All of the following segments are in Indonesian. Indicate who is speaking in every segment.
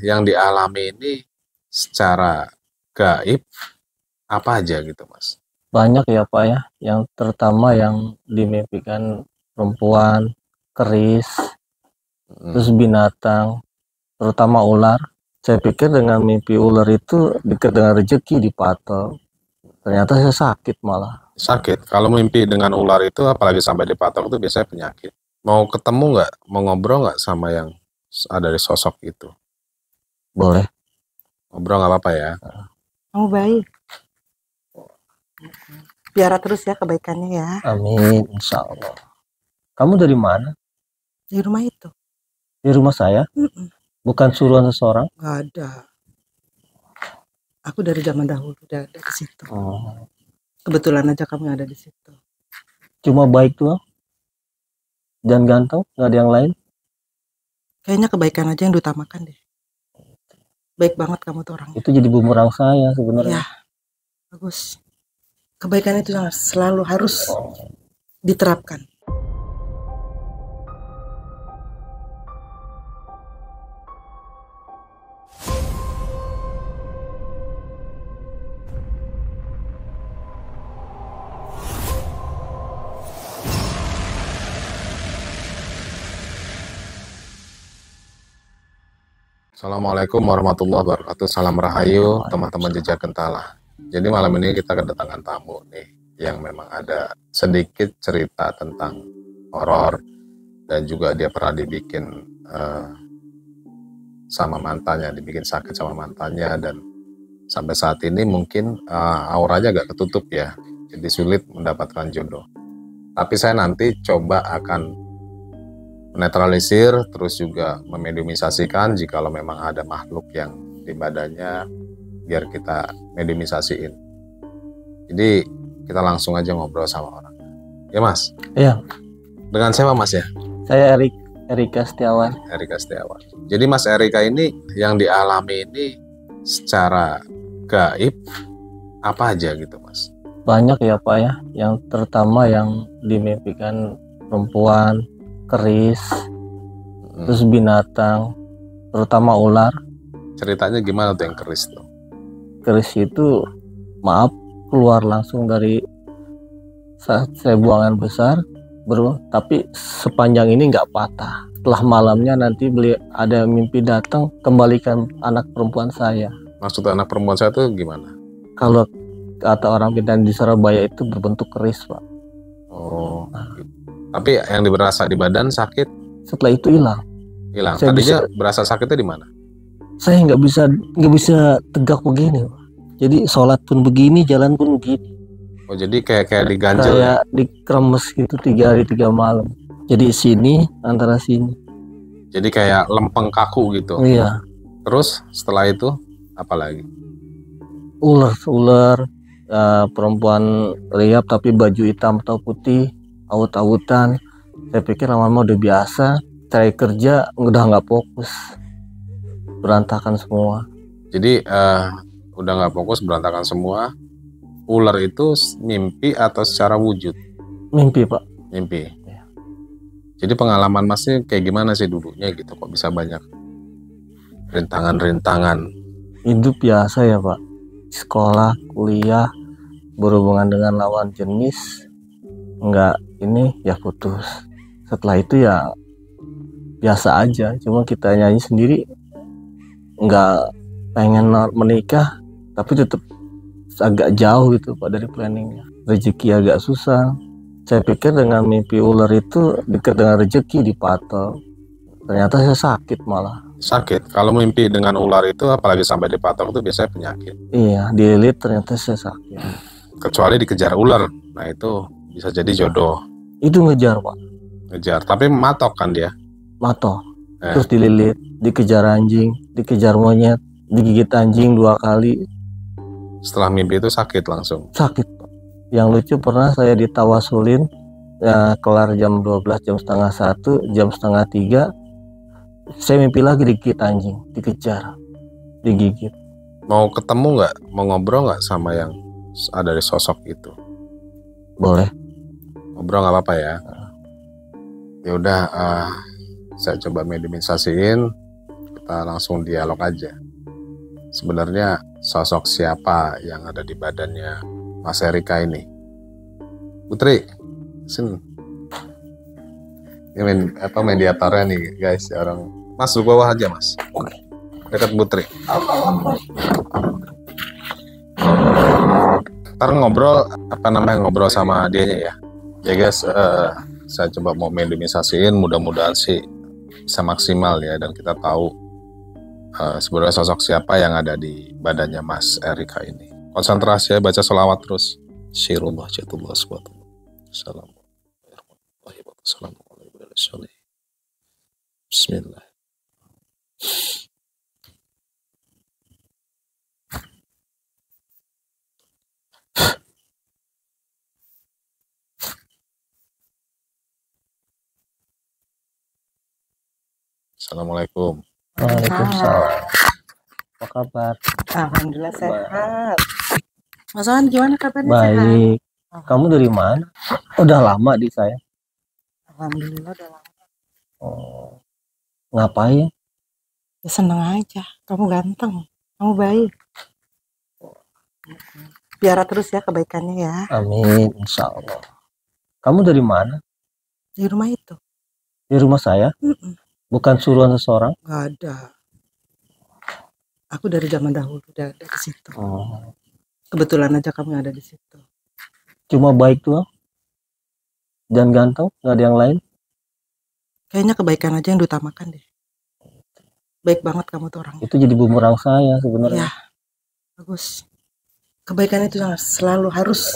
Speaker 1: yang dialami ini secara gaib apa aja gitu, Mas?
Speaker 2: Banyak ya Pak ya, yang terutama yang dimimpikan perempuan, keris, terus binatang, terutama ular. Saya pikir dengan mimpi ular itu dekat dengan rezeki dipatok. Ternyata saya sakit malah.
Speaker 1: Sakit. Kalau mimpi dengan ular itu, apalagi sampai dipatok itu biasanya penyakit. Mau ketemu nggak? Mau ngobrol nggak sama yang ada di sosok itu?
Speaker 2: Boleh.
Speaker 1: Ngobrol nggak apa-apa ya?
Speaker 3: Kamu baik. Biara terus ya kebaikannya ya.
Speaker 2: Amin, insya Allah. Kamu dari mana?
Speaker 3: Di rumah itu.
Speaker 2: Di rumah saya? Bukan suruhan seseorang?
Speaker 3: Gak ada. Aku dari zaman dahulu udah ada ke situ. Kebetulan aja kamu ada di situ.
Speaker 2: Cuma baik doang? Dan ganteng? Nggak ada yang lain?
Speaker 3: Kayaknya kebaikan aja yang diutamakan deh. Baik banget kamu tuh orangnya.
Speaker 2: Itu jadi bumerang saya sebenarnya.
Speaker 3: Ya, bagus. Kebaikan itu yang selalu harus diterapkan.
Speaker 1: Assalamualaikum warahmatullahi wabarakatuh. Salam rahayu teman-teman jejak gentalah. Jadi malam ini kita kedatangan tamu nih yang memang ada sedikit cerita tentang horor dan juga dia pernah dibikin sama mantannya, dibikin sakit sama mantannya, dan sampai saat ini mungkin auranya agak ketutup ya, jadi sulit mendapatkan jodoh. Tapi saya nanti coba akan menetralisir, terus juga memediumisasikan jikalau memang ada makhluk yang di badannya, biar kita mediumisasiin. Jadi kita langsung aja ngobrol sama orang. Ya Mas?
Speaker 2: Iya.
Speaker 1: Dengan siapa Mas ya?
Speaker 2: Saya Erika Setiawan.
Speaker 1: Erika Setiawan. Jadi Mas Erika ini yang dialami ini secara gaib apa aja gitu Mas?
Speaker 2: Banyak ya Pak ya, yang terutama yang dimimpikan perempuan, keris, terus binatang, terutama ular.
Speaker 1: Ceritanya gimana tuh yang keris tuh?
Speaker 2: Keris itu, maaf, keluar langsung dari saat saya buangan besar, tapi sepanjang ini nggak patah. Setelah malamnya nanti ada mimpi datang, kembalikan anak perempuan saya.
Speaker 1: Maksud anak perempuan saya tuh gimana?
Speaker 2: Kalau kata orang Bintan di Surabaya itu berbentuk keris Pak.
Speaker 1: Oh. Tapi yang berasa di badan sakit?
Speaker 2: Setelah itu hilang.
Speaker 1: Hilang. Tadinya berasa sakitnya di mana?
Speaker 2: Saya nggak bisa tegak begini. Jadi sholat pun begini, jalan pun begini.
Speaker 1: Oh jadi kayak diganjel?
Speaker 2: Kayak dikremes gitu 3 hari 3 malam. Jadi sini antara sini.
Speaker 1: Jadi kayak lempeng kaku gitu.
Speaker 2: Iya.
Speaker 1: Terus setelah itu apa lagi?
Speaker 2: Ular, perempuan liap tapi baju hitam atau putih. Aut-autan. Saya pikir lama-lama udah biasa. Cari kerja udah nggak fokus, berantakan semua.
Speaker 1: Jadi udah nggak fokus, berantakan semua. Ular itu mimpi atau secara wujud?
Speaker 2: Mimpi Pak.
Speaker 1: Mimpi. Ya. Jadi pengalaman Masnya kayak gimana sih dulunya gitu, kok bisa banyak rintangan-rintangan?
Speaker 2: Hidup biasa ya Pak. Sekolah, kuliah, berhubungan dengan lawan jenis, nggak ini ya putus. Setelah itu ya biasa aja, cuma kita nyanyi sendiri, nggak pengen menikah tapi tetap agak jauh gitu Pak dari planningnya. Rezeki agak susah. Saya pikir dengan mimpi ular itu dekat dengan rezeki dipatok. Ternyata saya sakit malah.
Speaker 1: Sakit. Kalau mimpi dengan ular itu apalagi sampai dipatok itu biasanya penyakit.
Speaker 2: Iya, dililit ternyata saya sakit.
Speaker 1: Kecuali dikejar ular, nah itu bisa jadi jodoh.
Speaker 2: Itu ngejar Pak.
Speaker 1: Ngejar, tapi matok kan dia?
Speaker 2: Matok. Terus dililit, dikejar anjing, dikejar monyet, digigit anjing 2 kali.
Speaker 1: Setelah mimpi itu sakit langsung?
Speaker 2: Sakit Pak. Yang lucu pernah saya ditawasulin, ya, kelar jam 12, jam setengah 1, jam setengah 3, saya mimpi lagi digigit anjing, dikejar, digigit.
Speaker 1: Mau ketemu nggak? Mau ngobrol nggak sama yang ada di sosok itu?
Speaker 2: Boleh.
Speaker 1: Ngobrol nggak apa-apa ya? Ya udah, saya coba mediumisasiin. kita langsung dialog aja. Sebenarnya sosok siapa yang ada di badannya Mas Erika ini? Putri, sini. Ini mediatornya nih guys, orang. Mas lu bawah aja Mas. Dekat Putri. Ntar ngobrol ngobrol sama dianya ya. Ya guys, saya coba mau minimalisasiin, mudah-mudahan sih bisa maksimal ya, dan kita tahu sebenarnya sosok siapa yang ada di badannya Mas Erika ini. Konsentrasi ya, baca sholawat terus. Syirullah jatullah subhanallah. Assalamualaikum. Bismillah. Assalamualaikum.
Speaker 2: Waalaikumsalam. Apa kabar?
Speaker 3: Alhamdulillah sehat. Mas Wan gimana kabarnya?
Speaker 2: Baik.
Speaker 3: Sehat?
Speaker 2: Kamu dari mana? Udah lama di saya.
Speaker 3: Alhamdulillah udah lama.
Speaker 2: Oh. Ngapain?
Speaker 3: Ya seneng aja. Kamu ganteng. Kamu baik. Biara terus ya kebaikannya ya.
Speaker 2: Amin, insya Allah. Kamu dari mana?
Speaker 3: Di rumah itu.
Speaker 2: Di rumah saya? Bukan suruhan seseorang?
Speaker 3: Gak ada. Aku dari zaman dahulu udah ada di situ.
Speaker 2: Oh.
Speaker 3: Kebetulan aja kamu ada di situ.
Speaker 2: Cuma baik doang? Dan ganteng? Gak ada yang lain?
Speaker 3: Kayaknya kebaikan aja yang diutamakan deh. Baik banget kamu tuh orangnya.
Speaker 2: Itu jadi bumerang saya sebenarnya.
Speaker 3: Ya, bagus. Kebaikan itu selalu harus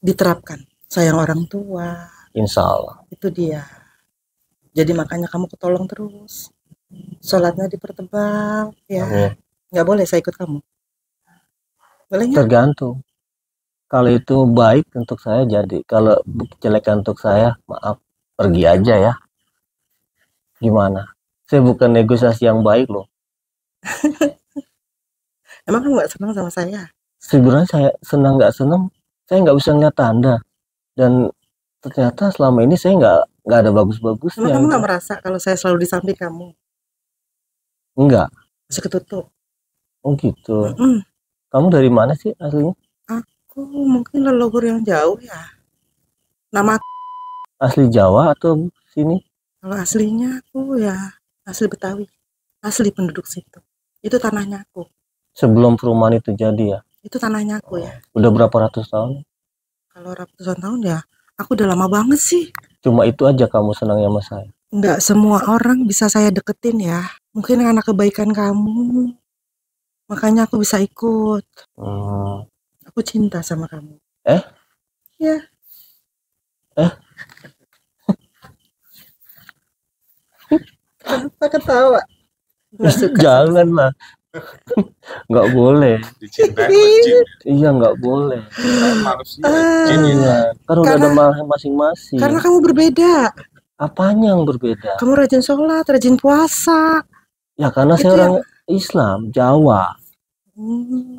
Speaker 3: diterapkan. Sayang orang tua.
Speaker 2: Insya Allah.
Speaker 3: Itu dia. Jadi makanya kamu ketolong terus. Sholatnya dipertebal. Ya.
Speaker 2: Amin.
Speaker 3: Nggak boleh saya ikut kamu. Boleh nggak?
Speaker 2: Tergantung. Kalau itu baik untuk saya jadi. Kalau jelek untuk saya, maaf. Pergi aja ya. Gimana? Saya bukan negosiasi yang baik loh.
Speaker 3: Emang kamu nggak senang sama saya?
Speaker 2: Sebenarnya saya senang nggak senang, saya nggak bisa ngeliat tanda. Dan ternyata selama ini saya nggak ada bagus-bagusnya.
Speaker 3: Emang kamu nggak merasa kalau saya selalu di samping kamu?
Speaker 2: Enggak.
Speaker 3: Masih ketutup.
Speaker 2: Oh gitu. Kamu dari mana sih aslinya?
Speaker 3: Aku mungkin leluhur yang jauh ya. Nama
Speaker 2: Asli Jawa atau sini?
Speaker 3: kalau aslinya aku ya asli Betawi. Asli penduduk situ. Itu tanahnya aku.
Speaker 2: Sebelum perumahan itu jadi ya?
Speaker 3: Itu tanahnya aku ya.
Speaker 2: Udah berapa ratus tahun?
Speaker 3: Kalau ratusan tahun ya, aku udah lama banget sih.
Speaker 2: Cuma itu aja kamu senang sama saya?
Speaker 3: Nggak semua orang bisa saya deketin ya. Mungkin karena kebaikan kamu, makanya aku bisa ikut. Aku cinta sama kamu. Ya. Kenapa ketawa? Nggak suka.
Speaker 2: Jangan lah. Nggak boleh.
Speaker 1: Dicintai
Speaker 2: Iya nggak boleh.
Speaker 1: manusia.
Speaker 2: Iya. Kan udah ada masing-masing.
Speaker 3: Karena kamu berbeda.
Speaker 2: Apanya yang berbeda?
Speaker 3: Kamu rajin sholat, rajin puasa.
Speaker 2: Ya karena saya orang Islam, Jawa.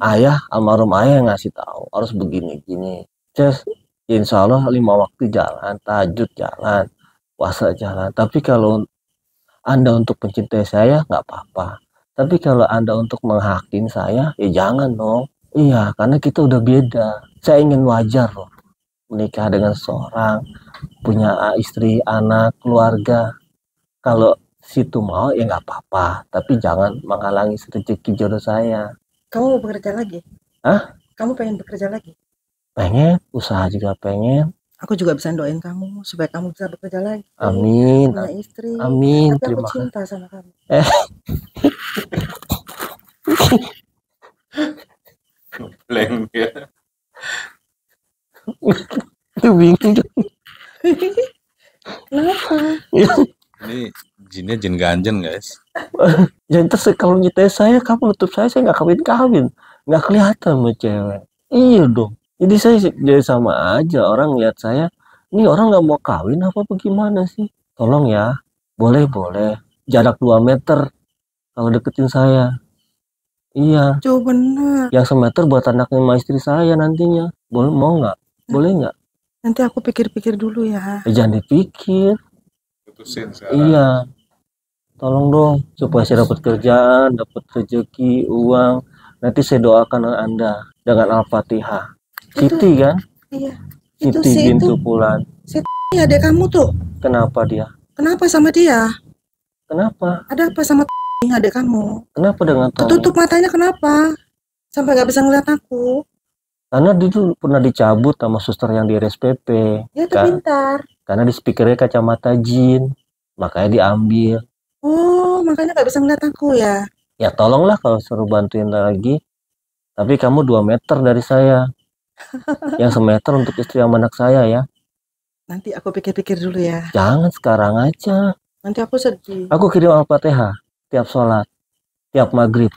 Speaker 2: Ayah, almarhum ayah yang ngasih tahu harus begini-gini. Just insya Allah 5 waktu jalan, tahajud jalan, puasa jalan. Tapi kalau Anda untuk mencintai saya nggak apa-apa. Tapi kalau Anda untuk menghakim saya, ya jangan dong. Iya, karena kita udah beda. Saya ingin wajar loh menikah dengan seseorang, punya istri, anak, keluarga. Kalau situ mau ya nggak apa-apa, tapi jangan menghalangi rezeki jodoh saya.
Speaker 3: Kamu mau bekerja lagi?
Speaker 2: Hah?
Speaker 3: Kamu pengen bekerja lagi?
Speaker 2: Pengen, usaha juga pengen.
Speaker 3: Aku juga bisa doain kamu supaya kamu bisa bekerja lagi.
Speaker 2: Amin.
Speaker 3: Punya istri.
Speaker 2: Amin.
Speaker 3: Tapi
Speaker 2: Terima
Speaker 3: aku
Speaker 2: kasih.
Speaker 3: cinta sama kamu.
Speaker 1: Blank ya.
Speaker 2: Itu bingung.
Speaker 3: Kenapa?
Speaker 1: Ini jinnya jin ganjen guys.
Speaker 2: Ya terus kalau nyetai saya, kamu nutup saya nggak kawin-kawin. Nggak kelihatan sama cewek. Iya dong. Jadi saya jadi sama aja. Orang lihat saya, ini orang nggak mau kawin apa bagaimana sih? Tolong ya. Boleh. Jarak 2 meter kalau deketin saya. Iya.
Speaker 3: Coba bener.
Speaker 2: Yang semeter buat anaknya sama istri saya nantinya. Boleh, mau nggak? Boleh nggak?
Speaker 3: Nanti aku pikir-pikir dulu ya.
Speaker 2: Jangan dipikir.
Speaker 1: Putusin sekarang.
Speaker 2: Iya. Tolong dong supaya saya dapat kerjaan, dapat rezeki, uang. Nanti saya doakan Anda dengan Al-Fatihah.
Speaker 3: Itu
Speaker 2: Siti kan?
Speaker 3: iya. Itu
Speaker 2: Siti
Speaker 3: si itu
Speaker 2: bintu Fulan.
Speaker 3: si adik kamu tuh.
Speaker 2: Kenapa dia?
Speaker 3: Kenapa sama dia?
Speaker 2: Kenapa?
Speaker 3: Ada apa sama adik kamu?
Speaker 2: Kenapa dengan Tommy?
Speaker 3: Ketutup matanya kenapa? Sampai nggak bisa ngeliat aku.
Speaker 2: Karena dia dulu pernah dicabut sama suster yang di RSPP.
Speaker 3: Dia tuh pintar.
Speaker 2: Karena di speakernya kacamata jin. Makanya diambil.
Speaker 3: Oh, makanya nggak bisa ngeliat aku ya.
Speaker 2: Ya tolonglah kalau suruh bantuin lagi. Tapi kamu 2 meter dari saya. Yang semeter untuk istri sama anak saya ya.
Speaker 3: Nanti aku pikir-pikir dulu ya.
Speaker 2: Jangan sekarang aja.
Speaker 3: Nanti aku sedih.
Speaker 2: Aku kirim Al-Fatihah tiap sholat, tiap maghrib,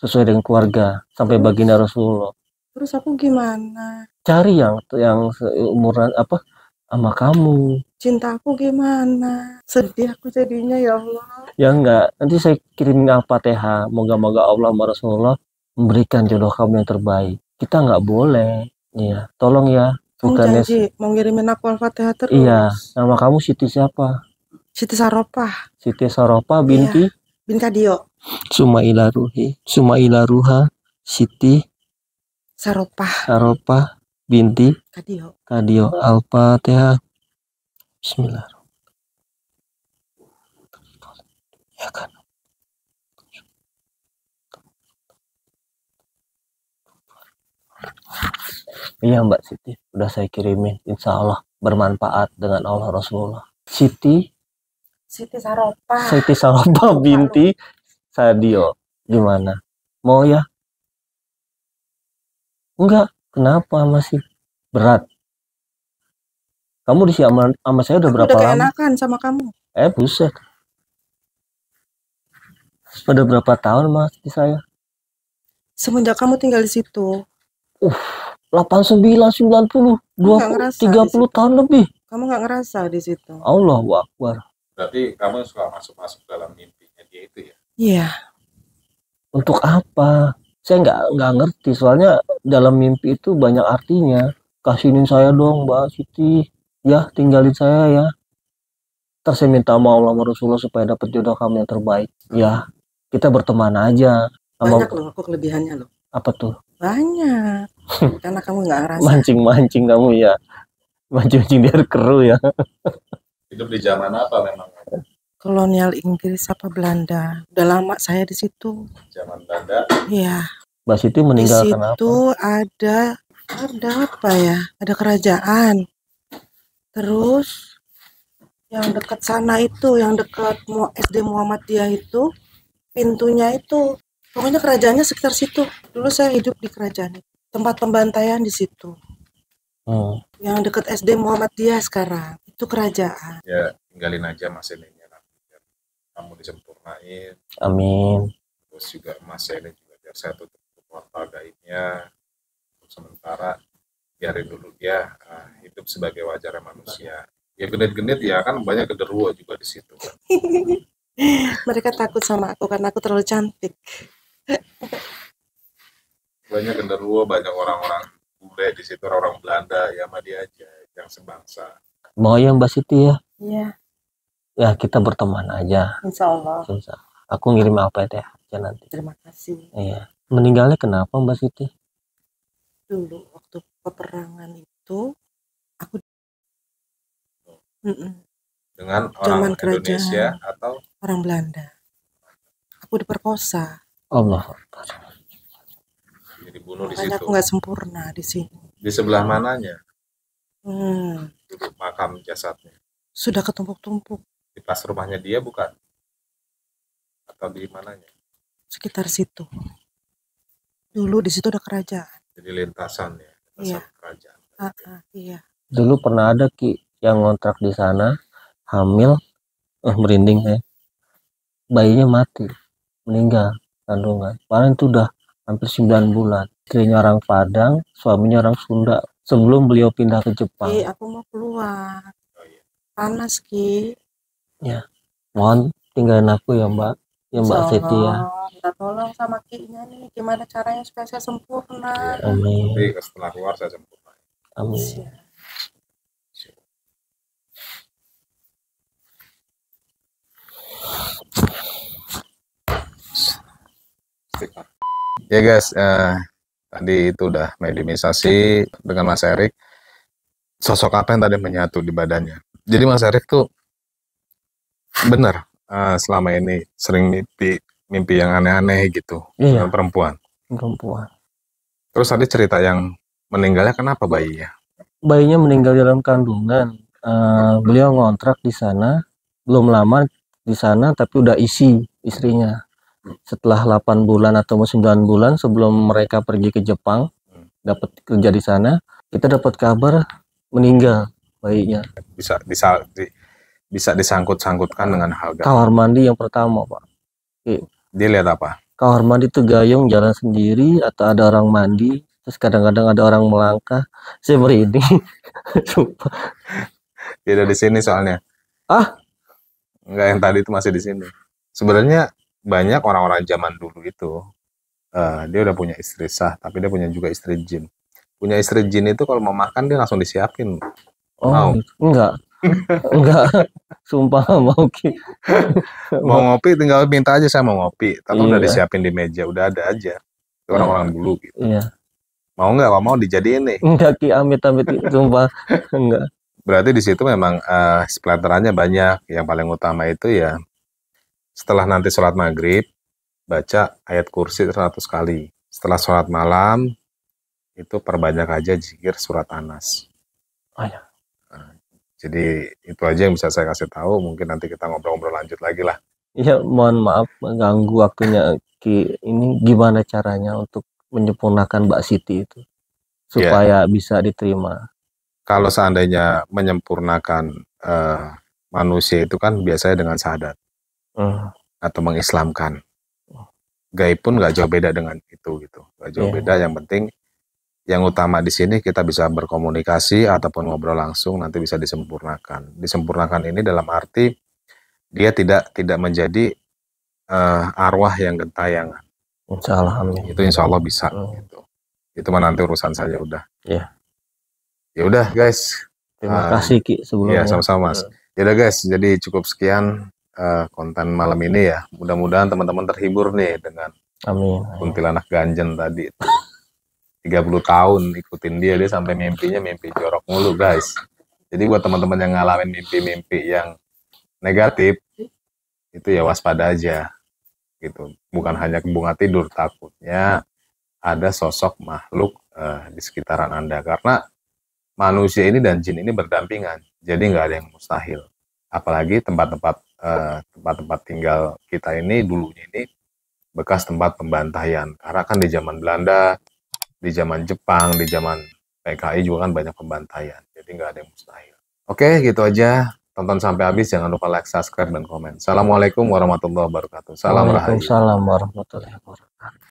Speaker 2: sesuai dengan keluarga sampai baginda Rasulullah.
Speaker 3: Terus aku gimana?
Speaker 2: Cari yang seumuran apa sama kamu.
Speaker 3: Cinta aku gimana? Sedih aku jadinya ya Allah.
Speaker 2: Ya enggak, nanti saya kirimin Al-Fatihah. Moga-moga Allah sama Rasulullah memberikan jodoh kamu yang terbaik. Kita nggak boleh. Iya, tolong ya.
Speaker 3: Kamu
Speaker 2: Bukannya
Speaker 3: janji mau ngirimin aku Al-Fatihah terus?
Speaker 2: iya, nama kamu Siti siapa?
Speaker 3: Siti Saropah.
Speaker 2: Siti Saropa binti
Speaker 3: Bin Kadio.
Speaker 2: Sumaila Ruha Siti
Speaker 3: Saropah
Speaker 2: binti
Speaker 3: Kadio.
Speaker 2: Al-Fatihah. Bismillahirrahmanirrahim. Ya kan. Iya Mbak Siti, udah saya kirimin. Insya Allah bermanfaat dengan Allah Rasulullah. Siti Saropa binti Sadio. Gimana? Mau ya? Enggak. Kenapa masih berat? Kamu di sama saya udah berapa
Speaker 3: lama?
Speaker 2: Udah
Speaker 3: keenakan sama kamu.
Speaker 2: Buset. Udah berapa tahun Mas di saya?
Speaker 3: Semenjak kamu tinggal di situ.
Speaker 2: 89, 90, 20, 30 tahun lebih.
Speaker 3: Kamu nggak ngerasa di situ?
Speaker 2: Allahu Akbar.
Speaker 1: Berarti kamu suka masuk-masuk dalam mimpinya dia itu ya?
Speaker 3: Iya.
Speaker 2: Untuk apa? Saya nggak ngerti. Soalnya dalam mimpi itu banyak artinya. Kasinin saya dong Mbak Siti. Ya tinggalin saya ya. Terus saya minta sama Allah sama Rasulullah supaya dapat jodoh kamu yang terbaik. Ya kita berteman aja.
Speaker 3: Banyak loh aku kelebihannya loh.
Speaker 2: Apa tuh?
Speaker 3: Banyak. Karena kamu nggak ngerasa.
Speaker 2: Mancing kamu ya. Mancing biar keru ya.
Speaker 1: Hidup di zaman apa memang?
Speaker 3: Kolonial Inggris apa Belanda. Udah lama saya di situ.
Speaker 1: Zaman Belanda.
Speaker 3: Iya.
Speaker 2: Mbak Siti meninggal
Speaker 3: kenapa? Di situ ada apa ya? Ada kerajaan. Terus yang dekat sana itu, yang dekat SD Muhammadiyah itu, pintunya itu, pokoknya kerajaannya sekitar situ. Dulu saya hidup di kerajaan itu. Tempat pembantaian di situ. Yang dekat SD Muhammadiyah sekarang itu kerajaan.
Speaker 1: Ya tinggalin aja Mas ini nanti kamu disempurnain.
Speaker 2: Amin.
Speaker 1: Terus juga Mas ini juga biar saya tutup portal gaibnya. Untuk sementara biarin dulu dia hidup sebagai wajarnya manusia. Ya genit-genit ya kan banyak genderuwo juga di situ kan.
Speaker 3: Mereka takut sama aku karena aku terlalu cantik.
Speaker 1: Banyak genderuwo, banyak orang-orang bule di situ, orang Belanda ya sama dia aja yang sebangsa.
Speaker 2: Mau ya Mbak Siti ya?
Speaker 3: Iya.
Speaker 2: Ya kita berteman aja.
Speaker 3: Insya Allah.
Speaker 2: Aku ngirim apa ya aja nanti.
Speaker 3: Terima kasih.
Speaker 2: Iya. Meninggalnya kenapa Mbak Siti?
Speaker 3: Dulu waktu peperangan itu aku
Speaker 1: dengan orang Indonesia atau
Speaker 3: orang Belanda. Aku diperkosa.
Speaker 2: Allah.
Speaker 1: Jadi dibunuh di
Speaker 3: Makanya
Speaker 1: situ.
Speaker 3: aku nggak sempurna di sini.
Speaker 1: Di sebelah mananya?
Speaker 3: Duduk
Speaker 1: makam jasadnya.
Speaker 3: Sudah ketumpuk-tumpuk.
Speaker 1: Di pas rumahnya dia bukan? Atau di mananya?
Speaker 3: Sekitar situ. Dulu di situ ada kerajaan.
Speaker 1: Jadi lintasan ya, lintasan kerajaan.
Speaker 3: Iya.
Speaker 2: Dulu pernah ada Ki yang ngontrak di sana, hamil, merinding ya. Bayinya mati, meninggal kandungan. Paling itu udah hampir 9 bulan. Istrinya orang Padang, suaminya orang Sunda. Sebelum beliau pindah ke Jepang.
Speaker 3: Aku mau keluar. Panas Ki.
Speaker 2: Ya, mohon tinggalin aku ya Mbak. Ya Mbak Siti ya.
Speaker 3: Minta tolong sama Ki-nya nih, gimana caranya supaya saya sempurna.
Speaker 2: Amin.
Speaker 1: Nanti setelah keluar saya sempurna.
Speaker 2: Amin.
Speaker 1: Ya guys, tadi itu udah mediumisasi dengan Mas Erik. Sosok apa yang tadi menyatu di badannya. Jadi Mas Erik tuh benar selama ini sering mimpi yang aneh-aneh gitu dengan
Speaker 2: Iya,
Speaker 1: perempuan.
Speaker 2: perempuan.
Speaker 1: Terus tadi cerita yang meninggalnya kenapa bayinya?
Speaker 2: Bayinya meninggal dalam kandungan. Beliau ngontrak di sana, belum lama di sana, tapi udah isi istrinya. Setelah 8 bulan atau 9 bulan sebelum mereka pergi ke Jepang, dapat kerja di sana, kita dapat kabar meninggal bayinya.
Speaker 1: Bisa disangkut-sangkutkan dengan hal gaib.
Speaker 2: Kamar mandi yang pertama, Pak.
Speaker 1: Dia lihat apa?
Speaker 2: Kamar mandi itu gayung jalan sendiri atau ada orang mandi, terus kadang-kadang ada orang melangkah. Saya merinding. Sumpah.
Speaker 1: Dia ada di sini soalnya.
Speaker 2: Ah,
Speaker 1: Enggak, yang tadi itu masih di sini. Sebenarnya banyak orang-orang zaman dulu itu dia udah punya istri sah, tapi dia punya juga istri jin. Punya istri jin itu kalau mau makan dia langsung disiapin.
Speaker 2: oh,
Speaker 1: Mau.
Speaker 2: enggak. Enggak. Sumpah nggak mau Ki.
Speaker 1: Mau ngopi tinggal minta aja, saya mau ngopi. Tapi udah
Speaker 2: Iya.
Speaker 1: disiapin di meja, udah ada aja. Itu orang-orang dulu gitu.
Speaker 2: Iya.
Speaker 1: Mau nggak? Kalau mau dijadiin nih.
Speaker 2: Enggak Ki, amit-amit Ki. Sumpah. Enggak.
Speaker 1: Berarti di situ memang splatterannya banyak. Yang paling utama itu ya setelah nanti sholat maghrib baca ayat kursi 100 kali. Setelah sholat malam itu perbanyak aja zikir surat Anas.
Speaker 2: Oh, ya.
Speaker 1: Jadi itu aja yang bisa saya kasih tahu. Mungkin nanti kita ngobrol-ngobrol lanjut lagi lah.
Speaker 2: Iya, mohon maaf mengganggu waktunya Ki. Ini gimana caranya untuk menyempurnakan Mbak Siti itu supaya bisa diterima?
Speaker 1: Kalau seandainya menyempurnakan manusia itu kan biasanya dengan syahadat atau mengislamkan. Gaib pun nggak jauh beda dengan itu gitu. Nggak jauh beda. Yang penting yang utama di sini kita bisa berkomunikasi ataupun ngobrol langsung, nanti bisa disempurnakan. Disempurnakan ini dalam arti dia tidak menjadi arwah yang gentayangan.
Speaker 2: Insya Allah, amin.
Speaker 1: Itu insya Allah bisa. Gitu. Itu mah nanti urusan saja udah.
Speaker 2: Iya.
Speaker 1: Ya udah guys.
Speaker 2: Terima kasih Ki sebelumnya.
Speaker 1: Iya sama-sama Mas. Ya udah guys, jadi cukup sekian konten malam ini ya. Mudah-mudahan teman-teman terhibur nih dengan
Speaker 2: Amin.
Speaker 1: kuntilanak ganjen tadi. 30 tahun ikutin dia sampai mimpinya mimpi jorok mulu guys. Jadi buat teman-teman yang ngalamin mimpi-mimpi yang negatif itu ya waspada aja gitu. Bukan hanya bunga tidur, takutnya ada sosok makhluk di sekitaran Anda, karena manusia ini dan jin ini berdampingan. Jadi nggak ada yang mustahil. Apalagi tempat-tempat tinggal kita ini dulunya ini bekas tempat pembantaian. Karena kan di zaman Belanda, di zaman Jepang, di zaman PKI juga kan banyak pembantaian. Jadi nggak ada yang mustahil. Oke, gitu aja. Tonton sampai habis. Jangan lupa like, subscribe, dan komen. Assalamualaikum warahmatullahi wabarakatuh. Salam rahayu.
Speaker 2: Waalaikumsalam warahmatullahi wabarakatuh.